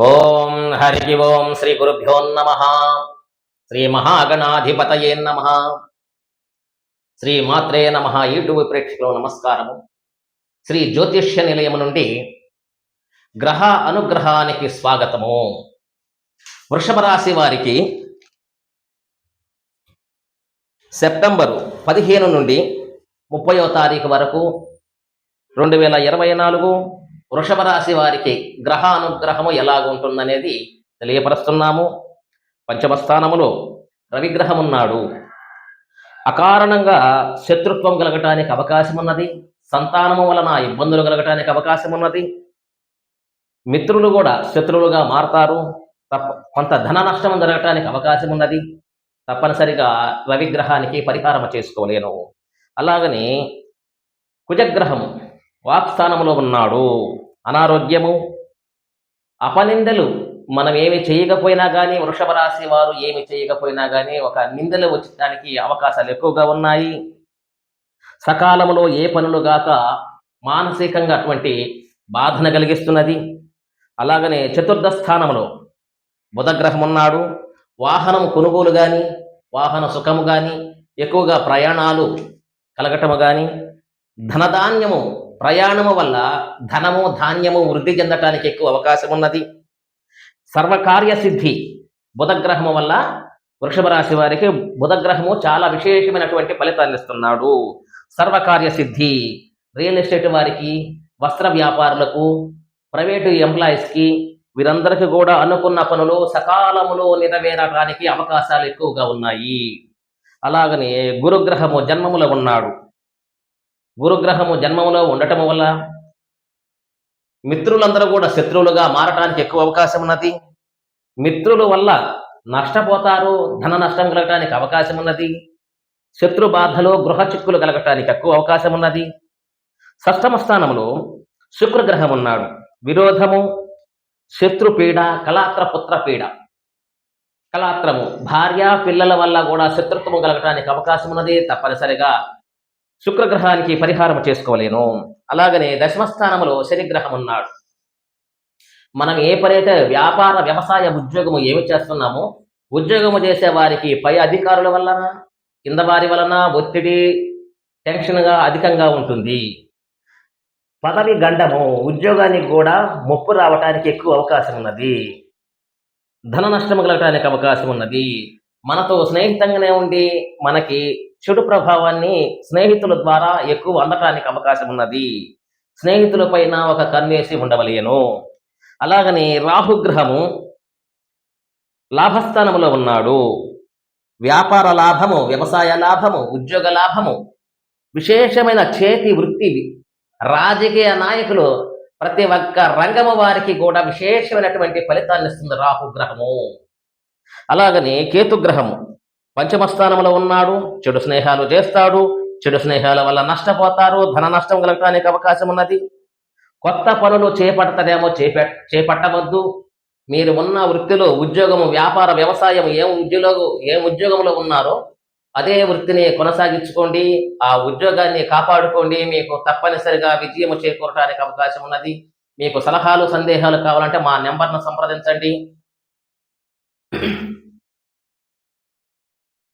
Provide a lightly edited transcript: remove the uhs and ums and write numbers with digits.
ఓం హరి ఓం శ్రీ గురుభ్యో నమ. శ్రీ మహాగణాధిపతయే నమ. శ్రీ మాత్రే నమ. యూట్యూబ్ ప్రేక్షకులు నమస్కారము. శ్రీ జ్యోతిష్య నిలయము నుండి గ్రహ అనుగ్రహానికి స్వాగతము. వృషభ రాశి వారికి సెప్టెంబరు 15 నుండి 30వ తారీఖు వరకు 2024 వృషభ రాశి వారికి గ్రహ అనుగ్రహము ఎలాగుంటుందనేది తెలియపరుస్తున్నాము. పంచమ స్థానములో రవిగ్రహం ఉన్నాడు. అకారణంగా శత్రుత్వం కలగటానికి అవకాశం ఉన్నది. సంతానము వలన ఇబ్బందులు కలగటానికి అవకాశం ఉన్నది. మిత్రులు కూడా శత్రువులుగా మారతారు. కొంత ధన నష్టం జరగటానికి అవకాశం ఉన్నది. తప్పనిసరిగా రవిగ్రహానికి పరిహారం చేసుకోలేను. అలాగని కుజగ్రహము వాక్స్థానములో ఉన్నాడు. అనారోగ్యము, అపనిందలు, మనం ఏమి చేయకపోయినా కానీ, వృషభ రాశి వారు ఏమి చేయకపోయినా కానీ ఒక నిందలు వచ్చడానికి అవకాశాలు ఎక్కువగా ఉన్నాయి. సకాలంలో ఏ పనులు గాక మానసికంగా అటువంటి బాధను కలిగిస్తున్నది. అలాగనే చతుర్థ స్థానంలో బుధగ్రహం ఉన్నాడు. వాహనం కొనుగోలు కానీ, వాహన సుఖము కానీ, ఎక్కువగా ప్రయాణాలు కలగటము కానీ, ధనధాన్యము ప్రయాణము వల్ల ధనము ధాన్యము వృద్ధి చెందటానికి ఎక్కువ అవకాశం ఉన్నది. సర్వకార్య సిద్ధి బుధగ్రహము వల్ల వృషభ రాశి వారికి బుధగ్రహము చాలా విశేషమైనటువంటి ఫలితాలు ఇస్తున్నాడు. సర్వకార్య సిద్ధి రియల్ ఎస్టేట్ వారికి, వస్త్ర వ్యాపారులకు, ప్రైవేటు ఎంప్లాయీస్కి, వీరందరికీ కూడా అనుకున్న పనులు సకాలములో నెరవేరడానికి అవకాశాలు ఎక్కువగా ఉన్నాయి. అలాగనే గురుగ్రహము జన్మములో ఉన్నాడు. గురుగ్రహము జన్మములో ఉండటము వల్ల మిత్రులందరూ కూడా శత్రువులుగా మారటానికి ఎక్కువ అవకాశం ఉన్నది. మిత్రుల వల్ల నష్టపోతారు. ధన నష్టం కలగటానికి అవకాశం ఉన్నది. శత్రు బాధలు, గృహ చిక్కులు కలగటానికి ఎక్కువ అవకాశం ఉన్నది. షష్టమ స్థానంలో శుక్రగ్రహం ఉన్నాడు. విరోధము, శత్రుపీడ, కళాత్ర పుత్ర పీడ, కళాత్రము భార్య పిల్లల వల్ల కూడా శత్రుత్వము కలగటానికి అవకాశం ఉన్నది. తప్పనిసరిగా శుక్రగ్రహానికి పరిహారం చేసుకోలేను. అలాగనే దశమస్థానంలో శనిగ్రహం ఉన్నాడు. మనం ఏ పనైతే వ్యాపార, వ్యవసాయ, ఉద్యోగము ఏమి చేస్తున్నామో, ఉద్యోగము చేసే వారికి పై అధికారుల వలన, కింద వారి వలన ఒత్తిడి, టెన్షన్గా అధికంగా ఉంటుంది. పదవి గండము, ఉద్యోగానికి కూడా ముప్పు రావటానికి ఎక్కువ అవకాశం ఉన్నది. ధన నష్టం కలగటానికి అవకాశం ఉన్నది. మనతో స్నేహితంగానే ఉండి మనకి చెడు ప్రభావాన్ని స్నేహితుల ద్వారా ఎక్కువ అందటానికి అవకాశం ఉన్నది. స్నేహితుల పైన ఒక కన్నేసి ఉండవలేను. అలాగని రాహుగ్రహము లాభస్థానంలో ఉన్నాడు. వ్యాపార లాభము, వ్యవసాయ లాభము, ఉద్యోగ లాభము, విశేషమైన చేతి వృత్తి, రాజకీయ నాయకులు, ప్రతి ఒక్క రంగము వారికి కూడా విశేషమైనటువంటి ఫలితాన్ని ఇస్తుంది రాహుగ్రహము. అలాగని కేతుగ్రహము పంచమ స్థానంలో ఉన్నాడు. చెడు స్నేహాలు చేస్తాడు. చెడు స్నేహాల వల్ల నష్టపోతారు. ధన నష్టం కలగటానికి అవకాశం ఉన్నది. కొత్త పనులు చేపడతారేమో చేపట్టవద్దు. మీరు ఉన్న వృత్తిలో, ఉద్యోగము, వ్యాపార, వ్యవసాయం ఏం ఉద్యోగంలో ఉన్నారో అదే వృత్తిని కొనసాగించుకోండి. ఆ ఉద్యోగాన్ని కాపాడుకోండి. మీకు తప్పనిసరిగా విజయము చేకూరటానికి అవకాశం ఉన్నది. మీకు సలహాలు, సందేహాలు కావాలంటే మా నెంబర్ను సంప్రదించండి.